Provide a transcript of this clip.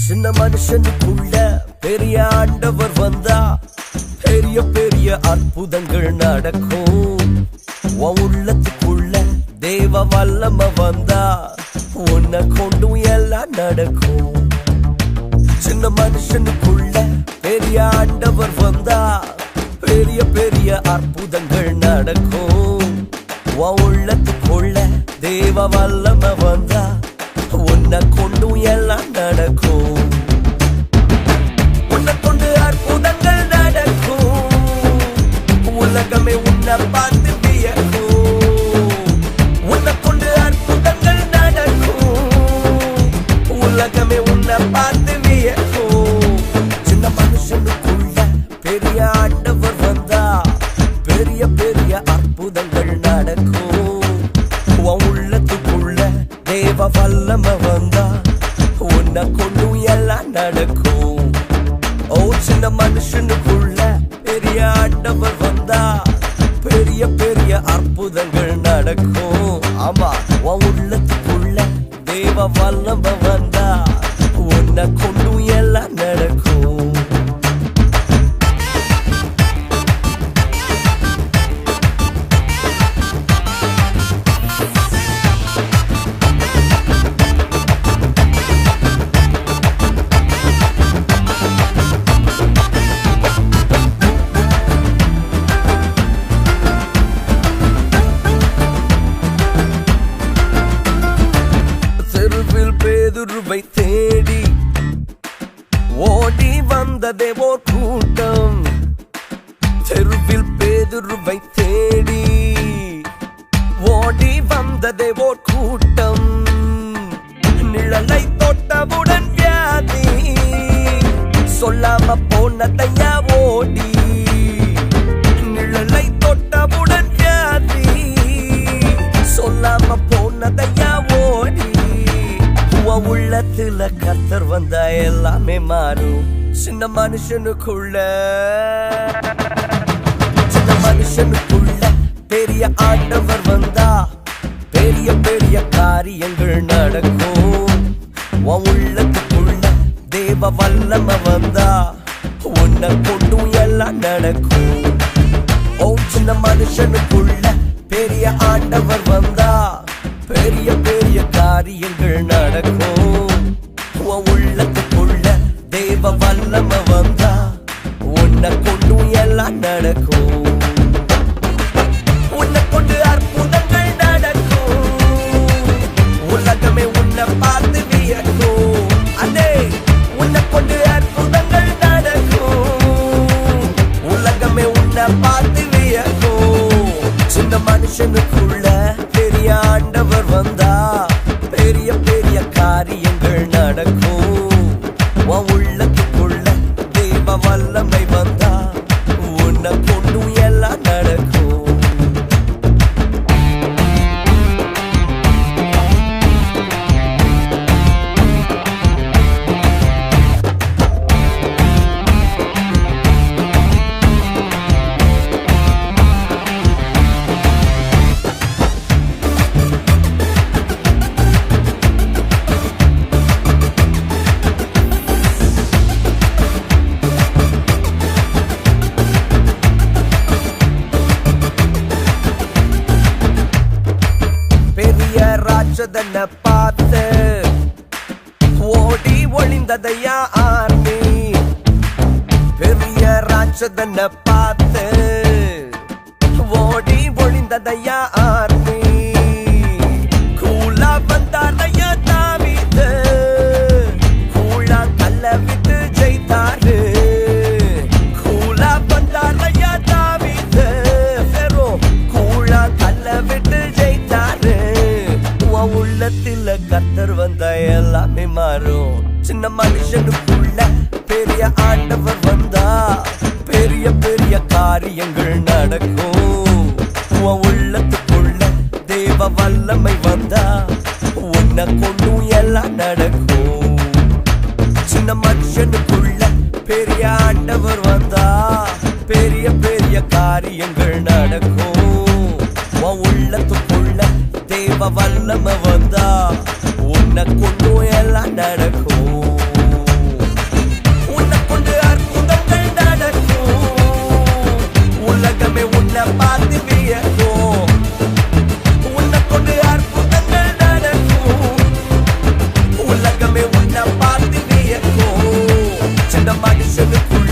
சின்ன மனுஷனுக்குள்ள பெரிய ஆண்டவர் வந்தா பெரிய பெரிய அற்புதங்கள் நடக்கும். உன் உள்ளத்துக்குள்ள தேவ வல்லம வந்தா உன்னை கொண்டும் எல்லாம் நடக்கும். சின்ன மனுஷனுக்குள்ள பெரிய ஆண்டவர் வந்தா பெரிய பெரிய அற்புதங்கள் நடக்கும். உன் உள்ளத்துக்குள்ள தேவ வல்லம வந்தா உன்னை கொண்டும் எல்லாம் நடக்கும். உன்னை கொண்டு அற்புதங்கள் நடக்கும். உலகமே உன்னை பார்த்து வியக்கும். உன்னை கொண்டு அற்புதங்கள் நடக்கும். உலகமே உன்னை பார்த்து வியக்கும். சின்ன மனுஷனுக்குள்ள பெரிய ஆண்டவர் வந்தா பெரிய பெரிய அற்புதங்கள் நடக்கும். உன் உள்ளத்துக்குள்ள தேவ வல்லம வந்தா உன்னை கொண்டும் எல்லாம் நடக்கும். ஓ சின்ன மனுஷனுக்குள்ள பெரிய ஆண்டவர் வந்தா பெரிய பெரிய அற்புதங்கள் நடக்கும். ஆமா, உன் உள்ளத்துக்குள்ள தேவ வல்லம வந்தா உன்னை கொண்டும் எல்லாம் நடக்கும். பேதுருவை தேடி ஓடி வந்ததே ஓர் கூட்டம். தெருவில் பேதுருவை தேடி ஓடி வந்ததே ஓர் கூட்டம். நிழலை தொட்டவுடன் வியாதி சொல்லாம போனதையா ஓடி. நிழலை தொட்டவுடன் வியாதி சொல்லாம போனதையா ஓடி. உள்ளத்துல கர்த்தர் வந்தா எல்லாமே மாறும். சின்ன மனுஷனுக்குள்ள பெரிய ஆண்டவர் வந்தா பெரிய பெரிய காரியங்கள் நடக்கும். உன் உள்ளத்துக்குள்ள தேவ வல்லம வந்தா உன்னை கொண்டும் எல்லாம் நடக்கும். ஓ சின்ன மனுஷனுக்குள்ள பெரிய ஆண்டவர் வந்தா பெரிய பெரிய காரியங்கள் நடக்கும். உன் உள்ளத்துக்குள்ள தேவ வல்லம வந்தா உன்னை கொண்டும் எல்லாம் நடக்கும். உன்னை கொண்டு அற்புதங்கள் நடக்கும். உலகமே உன்னை பார்த்து வியக்கும். அதே உன்னை கொண்டு அற்புதங்கள் நடக்கும். உலகமே உன்னை பார்த்து வியக்கும். சின்ன மனுஷனுக்குள்ள பெரிய ஆண்டவர் வந்தா பெரிய பெரிய காரியங்கள் நடக்கும். உன் உள்ளத்துக்குள்ள தேவ வல்லமை வந்தா உன்னை கொண்டும் எல்லாம் நடக்கும். ராட்சதனை பார்த்து ஓடி ஒளிந்ததையா ஆர்மி. பெரிய ராட்சதனை பார்த்து ஓடி ஒளிந்ததையா ஆர்மி. கூலா வந்தாரையா தாவீது. கூலா கல்ல விட்டு ஜெயித்தாரு. கூலா வந்தாரையா தாவீது. கூலா கல்ல விட்டு ஜெயித்தாரு. உள்ளத்துல கர்த்தர் வந்தா எல்லாமே மாறும். சின்ன மனுஷனுக்குள்ள பெரிய ஆண்டவர் வந்தா பெரிய பெரிய காரியங்கள் நடக்கும். உன் உள்ளத்துக்குள்ள தேவ வல்லமை வந்தா உன்னை கொண்டும் எல்லாம் நடக்கும். சின்ன மனுஷனுக்குள்ள பெரிய ஆண்டவர் வந்தா பெரிய பெரிய காரியங்கள் நடக்கும். உன் உள்ளத்துக்குள்ள தேவ வல்லம வந்தா உன்னை கொண்டும் எல்லாம் நடக்கும். மனுஷனுக்குள்ள